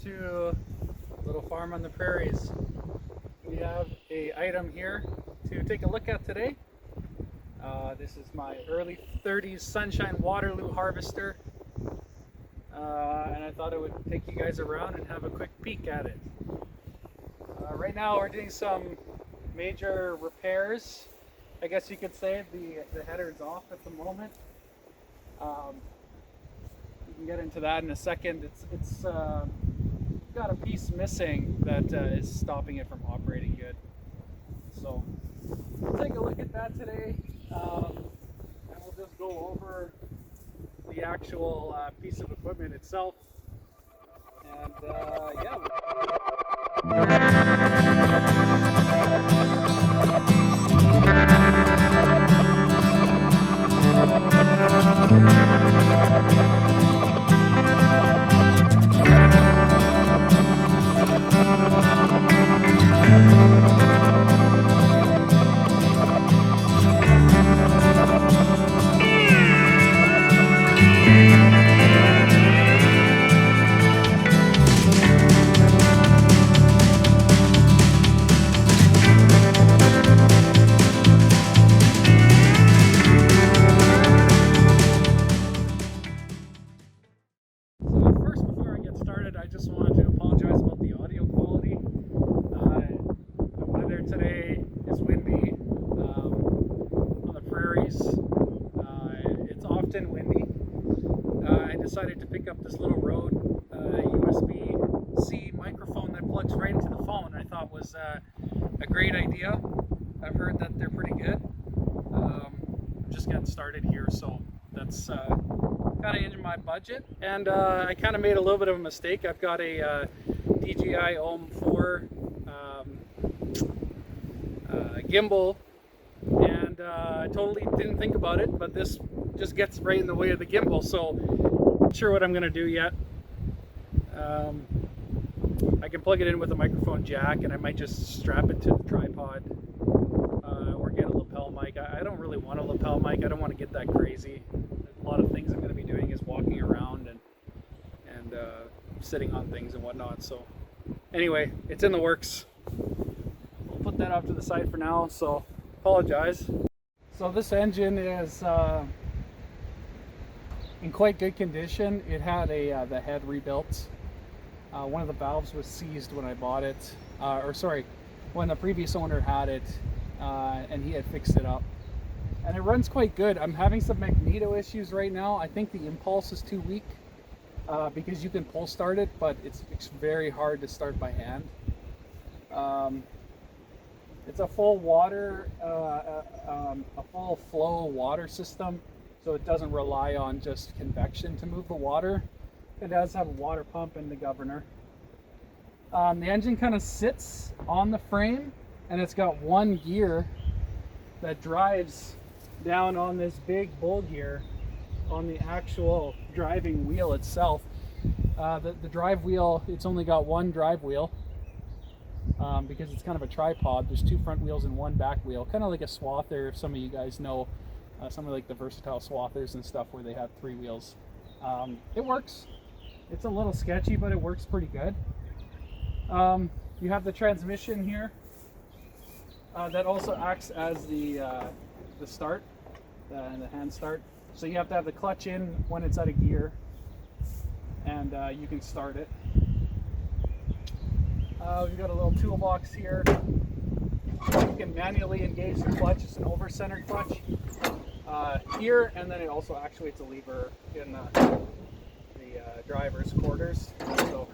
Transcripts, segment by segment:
to Little Farm on the Prairies. We have a item here to take a look at today. This is my early 30s Sunshine Waterloo harvester, and I thought I would take you guys around and have a quick peek at it. Right now we're doing some major repairs. I guess you could say the header's off at the moment. We can get into that in a second. It's got a piece missing that is stopping it from operating good. So we'll take a look at that today, and we'll just go over the actual piece of equipment itself. And yeah. I just wanted to apologize about the audio quality. The weather today is windy on the prairies. It's often windy. I decided to pick up this little Rode USB-C microphone that plugs right into the phone. I thought was a great idea. I've heard that they're pretty good. I'm just getting started here, so that's kind of in my budget, and I kind of made a little bit of a mistake. I've got a DJI Ohm 4 gimbal, and I totally didn't think about it, but this just gets right in the way of the gimbal, so not sure what I'm going to do yet. I can plug it in with a microphone jack, and I might just strap it to the tripod or get a lapel mic. I don't really want a lapel mic. I don't want to get that crazy. A lot of things I'm going to be doing is walking around and sitting on things and whatnot. So anyway, it's in the works. We'll put that off to the side for now, so apologize. So this engine is in quite good condition. It had the head rebuilt. One of the valves was seized when I bought it, when the previous owner had it, and he had fixed it up. And it runs quite good. I'm having some magneto issues right now. I think the impulse is too weak because you can pull start it, but it's very hard to start by hand. It's a full water, a full flow water system, so it doesn't rely on just convection to move the water. It does have a water pump and the governor. The engine kind of sits on the frame, and it's got one gear that drives down on this big bull gear on the actual driving wheel itself. The drive wheel, it's only got one drive wheel because it's kind of a tripod. There's two front wheels and one back wheel, kind of like a swather, if some of you guys know some of like the versatile swathers and stuff where they have three wheels. It works. It's a little sketchy, but it works pretty good. You have the transmission here that also acts as the start and the hand start. So you have to have the clutch in when it's out of gear, and you can start it. We've got a little toolbox here. You can manually engage the clutch. It's an over-centered clutch here, and then it also actuates a lever in the driver's quarters. So,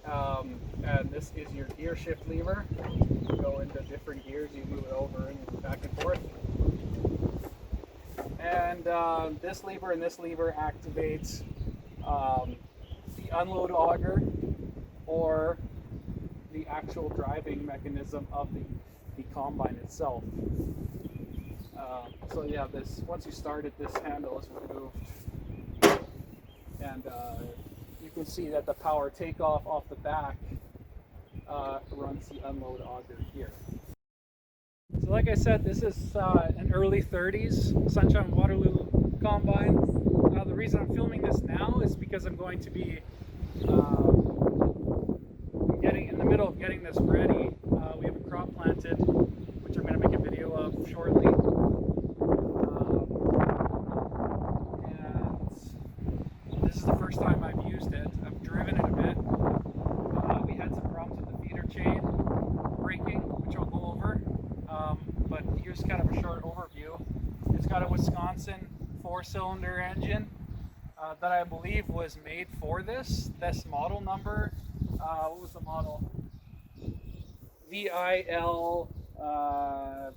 and this is your gear shift lever. You go into different gears, you move it over and back and forth. And this lever and this lever activates the unload auger or the actual driving mechanism of the combine itself. So yeah, once you start it, this handle is removed, and you can see that the power takeoff off the back runs the unload auger here. So like I said, this is an early 30s Sunshine Waterloo combine. The reason I'm filming this now is because I'm going to be middle of getting this ready. We have a crop planted, which I'm going to make a video of shortly. And this is the first time I've used it. I've driven it a bit. We had some problems with the feeder chain breaking, which I'll go over. But here's kind of a short overview. It's got a Wisconsin 4-cylinder engine that I believe was made for this model number. What was the model?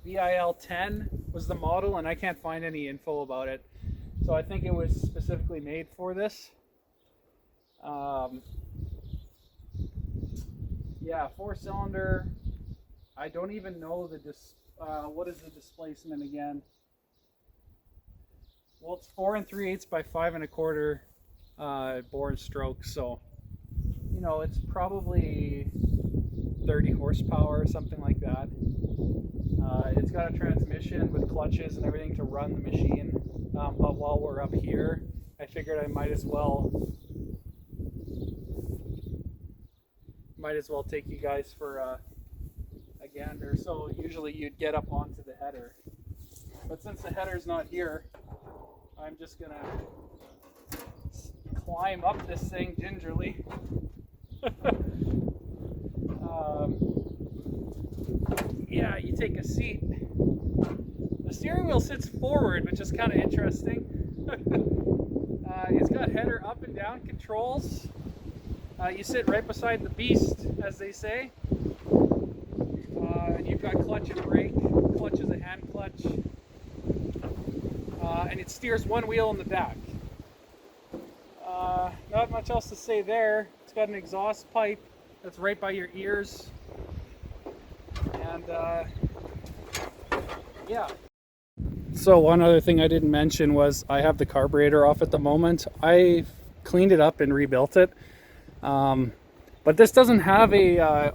VIL10 was the model, and I can't find any info about it. So I think it was specifically made for this. Yeah, 4-cylinder. I don't even know the what is the displacement again? Well, it's 4 3/8 by 5 1/4 bore and stroke, so you know it's probably 30 horsepower or something like that. It's got a transmission with clutches and everything to run the machine. But while we're up here, I figured I might as well take you guys for a gander. So usually you'd get up onto the header, but since the header's not here, I'm just gonna climb up this thing gingerly. Yeah, you take a seat. The steering wheel sits forward, which is kind of interesting. It's got header up and down controls. You sit right beside the beast, as they say. And you've got clutch and brake. Clutch is a hand clutch. And it steers one wheel in the back. Not much else to say there. It's got an exhaust pipe that's right by your ears. And yeah. So one other thing I didn't mention was I have the carburetor off at the moment. I cleaned it up and rebuilt it. But this doesn't have a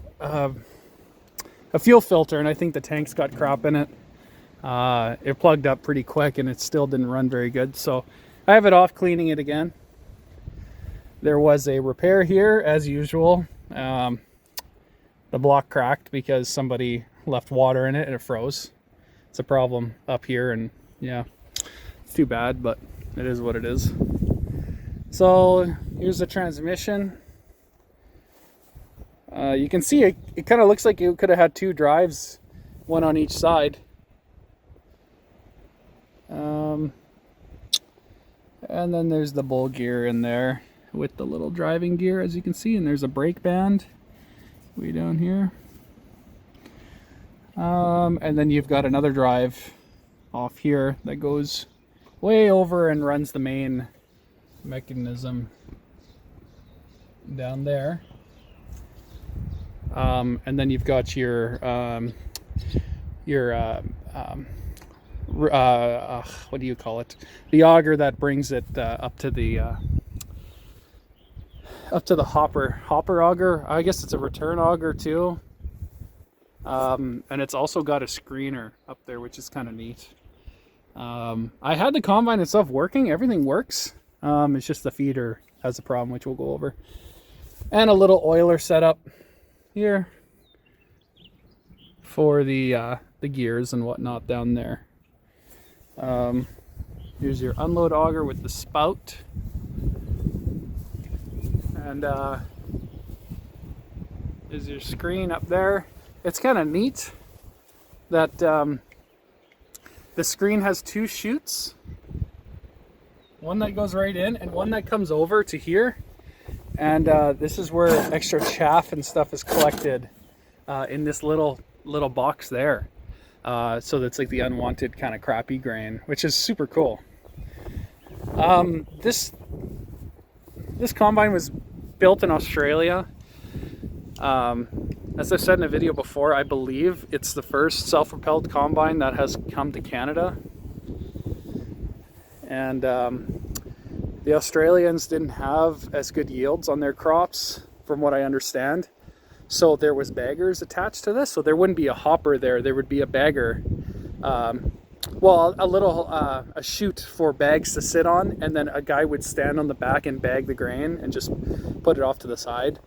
fuel filter, and I think the tank's got crap in it. It plugged up pretty quick and it still didn't run very good. So I have it off, cleaning it again. There was a repair here as usual. The block cracked because somebody left water in it and it froze. It's a problem up here, and yeah, it's too bad, but it is what it is. So here's the transmission. You can see it kind of looks like it could have had 2 drives, one on each side. And then there's the bull gear in there with the little driving gear, as you can see, and there's a brake band way down here. And then you've got another drive off here that goes way over and runs the main mechanism down there. And then you've got your what do you call it? The auger that brings it up to the hopper auger. I guess it's a return auger too. And it's also got a screener up there, which is kind of neat. I had the combine and stuff working. Everything works. It's just the feeder has a problem, which we'll go over. And a little oiler setup here for the gears and whatnot down there. Here's your unload auger with the spout. And there's your screen up there. It's kind of neat that the screen has 2 chutes. One that goes right in and one that comes over to here. And this is where extra chaff and stuff is collected in this little box there. So that's like the unwanted kind of crappy grain, which is super cool. This combine was built in Australia. As I said in a video before, I believe it's the first self-propelled combine that has come to Canada. And the Australians didn't have as good yields on their crops, from what I understand. So there was baggers attached to this, so there wouldn't be a hopper there. There would be a bagger. Well, a chute for bags to sit on, and then a guy would stand on the back and bag the grain and just put it off to the side.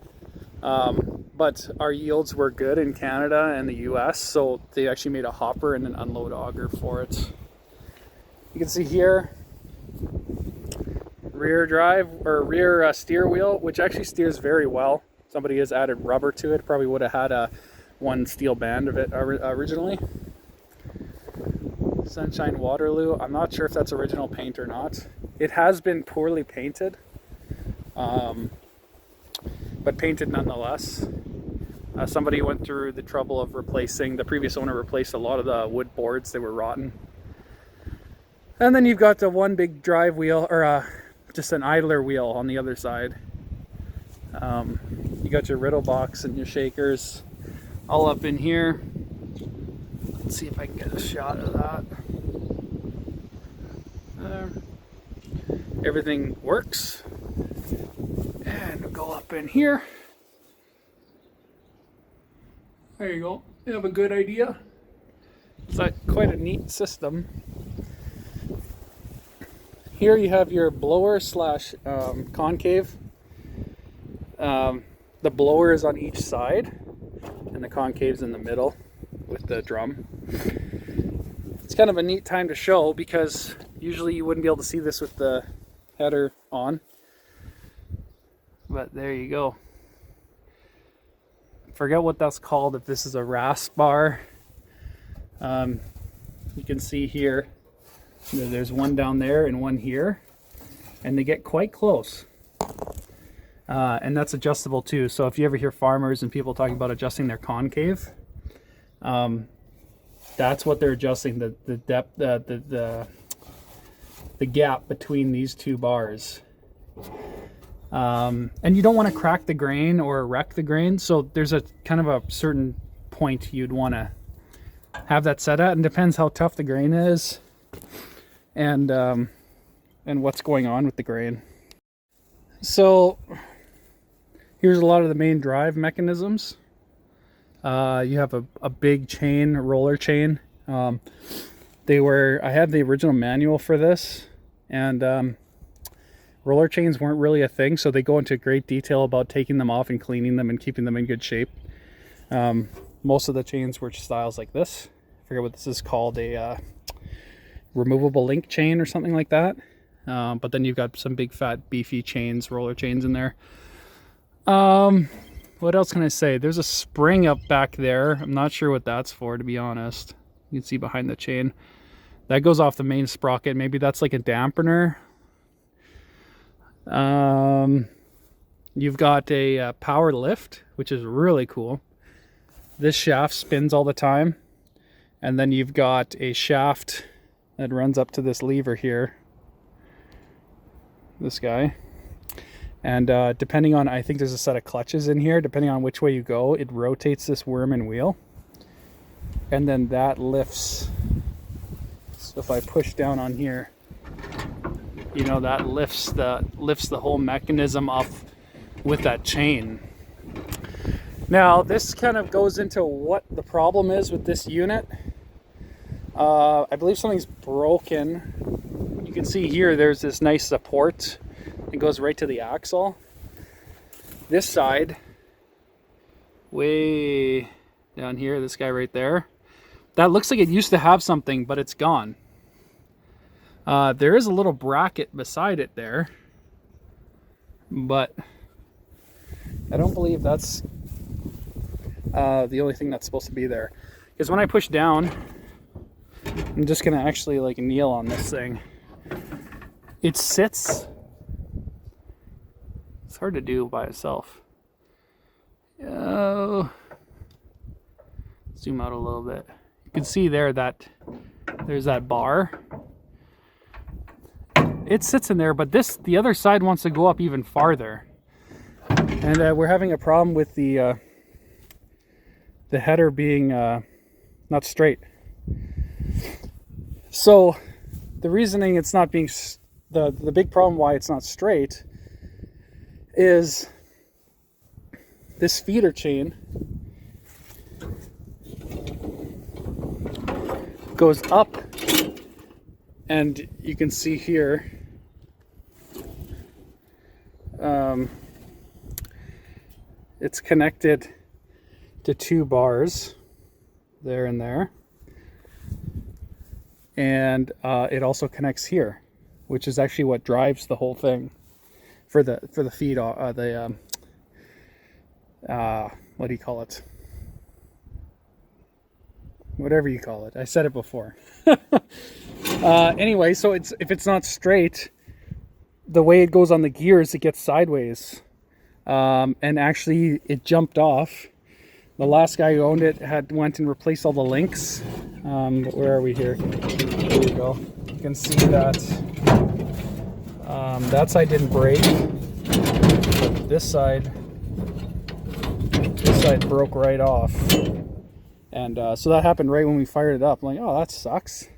but our yields were good in Canada and the US, so they actually made a hopper and an unload auger for it. You can see here, rear drive or rear steer wheel, which actually steers very well. Somebody has added rubber to it. Probably would have had one steel band of it originally. Sunshine Waterloo. I'm not sure if that's original paint or not. It has been poorly painted, but painted nonetheless. Somebody went through the trouble of the previous owner replaced a lot of the wood boards. They were rotten. And then you've got the one big drive wheel, or just an idler wheel on the other side. You got your riddle box and your shakers all up in here. Let's see if I can get a shot of that. Everything works. And we'll go up in here. There you go. You have a good idea. It's quite a neat system. Here you have your blower slash concave. The blower is on each side and the concave's in the middle with the drum. It's kind of a neat time to show because usually you wouldn't be able to see this with the header on. But there you go. Forget what that's called, if this is a rasp bar. You can see here, there's one down there and one here, and they get quite close. And that's adjustable too. So if you ever hear farmers and people talking about adjusting their concave, that's what they're adjusting, the depth, the gap between these two bars. And you don't want to crack the grain or wreck the grain, so there's a kind of a certain point you'd want to have that set at, and depends how tough the grain is and what's going on with the grain. So here's a lot of the main drive mechanisms. You have a big chain, a roller chain. I had the original manual for this, and roller chains weren't really a thing, so they go into great detail about taking them off and cleaning them and keeping them in good shape. Most of the chains were styles like this. I forget what this is called, a removable link chain or something like that. But then you've got some big fat beefy chains, roller chains in there. What else can I say? There's a spring up back there. I'm not sure what that's for, to be honest. You can see behind the chain. That goes off the main sprocket. Maybe that's like a dampener. You've got a power lift, which is really cool. This shaft spins all the time. And then you've got a shaft that runs up to this lever here. This guy. And depending on, I think there's a set of clutches in here. Depending on which way you go, it rotates this worm and wheel. And then that lifts. So if I push down on here, you know, that lifts the whole mechanism up with that chain. Now this kind of goes into what the problem is with this unit. I believe something's broken. You can see here there's this nice support. It goes right to the axle. This side, way down here, this guy right there, that looks like it used to have something, but it's gone. There is a little bracket beside it there, but I don't believe that's the only thing that's supposed to be there. Because when I push down, I'm just gonna actually like kneel on this thing. It sits. It's hard to do by itself. Zoom out a little bit. You can see there that there's that bar. It sits in there, but the other side wants to go up even farther. And we're having a problem with the header being not straight. So the reasoning it's not being, the big problem why it's not straight is this feeder chain goes up, and you can see here it's connected to 2 bars there and there, and it also connects here, which is actually what drives the whole thing for the feed, what do you call it? Whatever you call it. I said it before. Anyway, so if it's not straight, the way it goes on the gears, it gets sideways. And actually, it jumped off. The last guy who owned it went and replaced all the links. Where are we here? There you go. You can see that that side didn't break. But this side broke right off. And so that happened right when we fired it up. I'm like, oh, that sucks.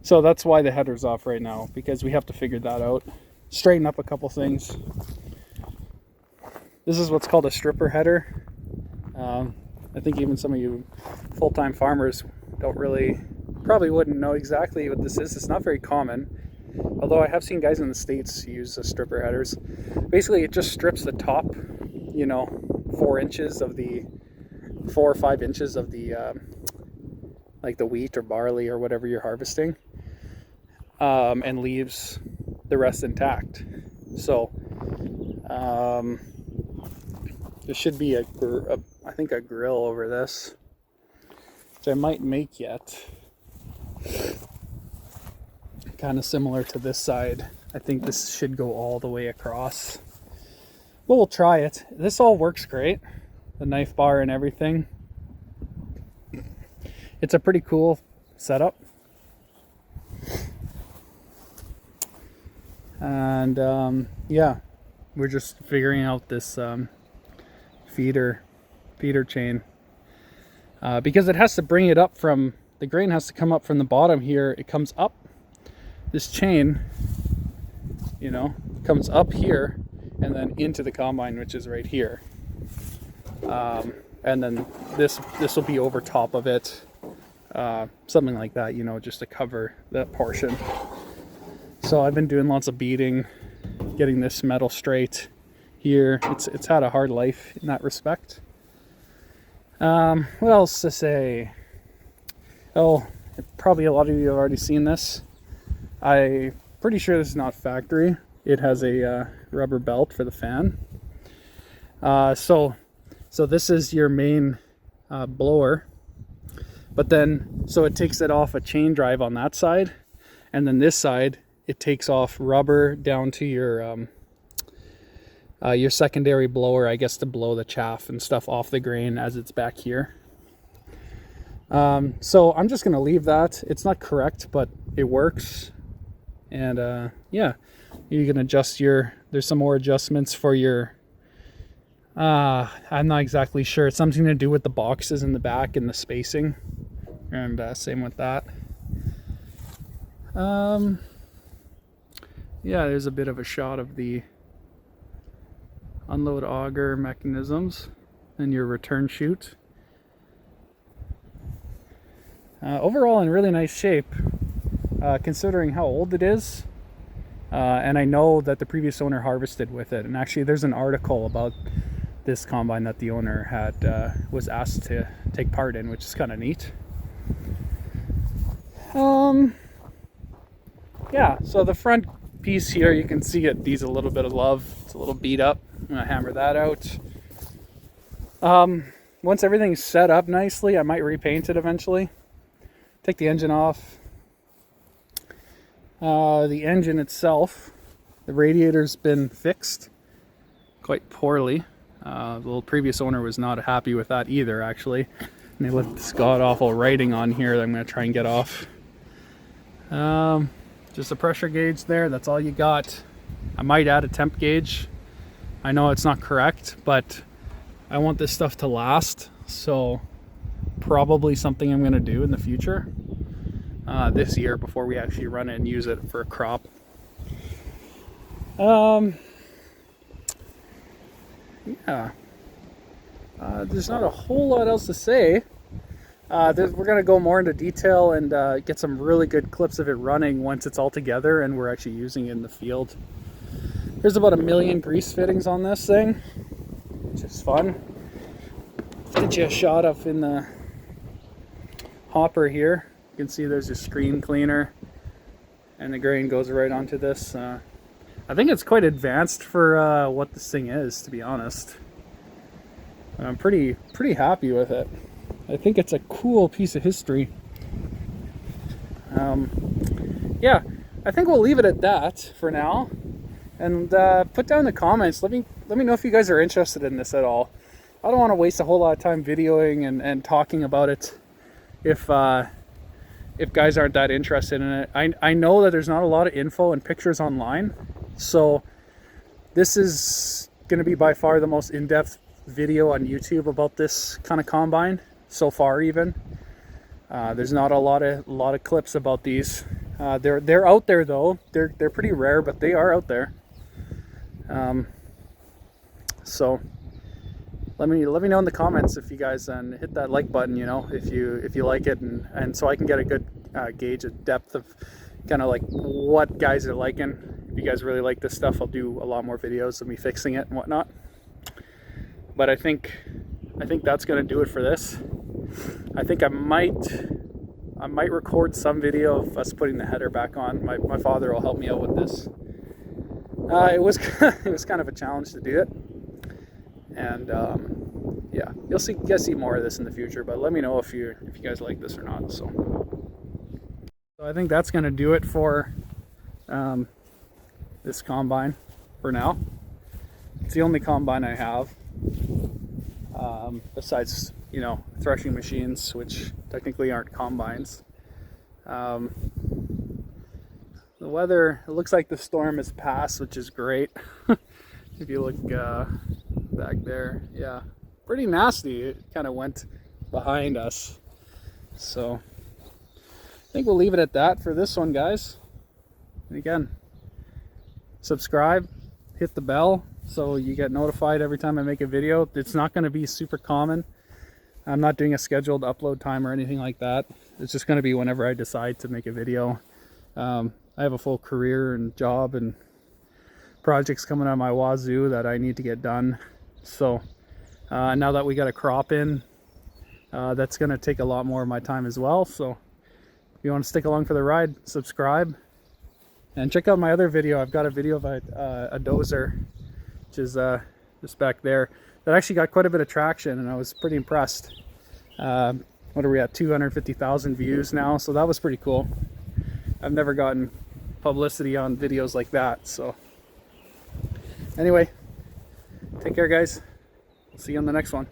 So that's why the header's off right now, because we have to figure that out. Straighten up a couple things. This is what's called a stripper header. I think even some of you full-time farmers probably wouldn't know exactly what this is. It's not very common, although I have seen guys in the States use stripper headers. Basically, it just strips the top, 4 or 5 inches of the like the wheat or barley or whatever you're harvesting, and leaves the rest intact. So there should be I think a grill over this, which I might make yet. Kind of similar to this side. I think this should go all the way across. But we'll try it. This all works great. The knife bar and everything. It's a pretty cool setup. And yeah, we're just figuring out this feeder chain, because it has to bring it up from the grain, has to come up from the bottom here. It comes up this chain, comes up here and then into the combine, which is right here. And then this will be over top of it, something like that, just to cover that portion. So I've been doing lots of beating, getting this metal straight here. It's had a hard life in that respect. What else to say? Oh, probably a lot of you have already seen this. I'm pretty sure this is not factory. It has a rubber belt for the fan. So this is your main blower, but then so it takes it off a chain drive on that side, and then this side it takes off rubber down to your secondary blower, I guess, to blow the chaff and stuff off the grain as it's back here. So I'm just gonna leave that. It's not correct, but it works. And yeah, you can adjust there's some more adjustments for your I'm not exactly sure. It's something to do with the boxes in the back and the spacing, and same with that. Yeah, there's a bit of a shot of the unload auger mechanisms and your return chute. Overall in really nice shape, considering how old it is. And I know that the previous owner harvested with it, and actually there's an article about this combine that the owner had was asked to take part in, which is kind of neat. Yeah, so the front piece here, you can see it needs a little bit of love. It's a little beat up. I'm gonna hammer that out. Once everything's set up nicely, I might repaint it eventually. Take the engine off. The engine itself, the radiator's been fixed quite poorly. The little previous owner was not happy with that either, actually. And they left this god-awful writing on here that I'm going to try and get off. Just a pressure gauge there, that's all you got. I might add a temp gauge. I know it's not correct, but I want this stuff to last, so probably something I'm going to do in the future. This year, before we actually run it and use it for a crop. Yeah. There's not a whole lot else to say. We're going to go more into detail and get some really good clips of it running once it's all together and we're actually using it in the field. There's about 1 million grease fittings on this thing, which is fun. Get you a shot up in the hopper here. You can see there's a screen cleaner, and the grain goes right onto this. I think it's quite advanced for what this thing is, to be honest. I'm pretty happy with it. I think it's a cool piece of history. Yeah, I think we'll leave it at that for now. And put down in the comments. Let me know if you guys are interested in this at all. I don't want to waste a whole lot of time videoing and talking about it if guys aren't that interested in it. I know that there's not a lot of info and pictures online, so this is going to be by far the most in-depth video on YouTube about this kind of combine so far. Even there's not a lot of clips about these. They're out there though. They're pretty rare, but they are out there. So let me know in the comments if you guys, and hit that like button, you know, if you like it, and so I can get a good gauge of depth of kind of like what guys are liking. If you guys really like this stuff, I'll do a lot more videos of me fixing it and whatnot. But I think that's gonna do it for this. I think I might record some video of us putting the header back on. My father will help me out with this. It was kind of a challenge to do it, and yeah, you'll see more of this in the future. But let me know if you guys like this or not. So I think that's gonna do it for this combine for now. It's the only combine I have, besides, you know, threshing machines, which technically aren't combines. The weather, it looks like the storm has passed, which is great. If you look back there, yeah, pretty nasty. It kind of went behind us. So I think we'll leave it at that for this one, guys. And again, subscribe, hit the bell so you get notified every time I make a video. It's not going to be super common. I'm not doing a scheduled upload time or anything like that. It's just going to be whenever I decide to make a video. I have a full career and job and projects coming out of my wazoo that I need to get done. So now that we got a crop in, that's going to take a lot more of my time as well. So if you want to stick along for the ride, subscribe and check out my other video. I've got a video of a dozer, which is just back there, that actually got quite a bit of traction, and I was pretty impressed. What are we at, 250,000 views now, so that was pretty cool. I've never gotten publicity on videos like that. So anyway, take care, guys. See you on the next one.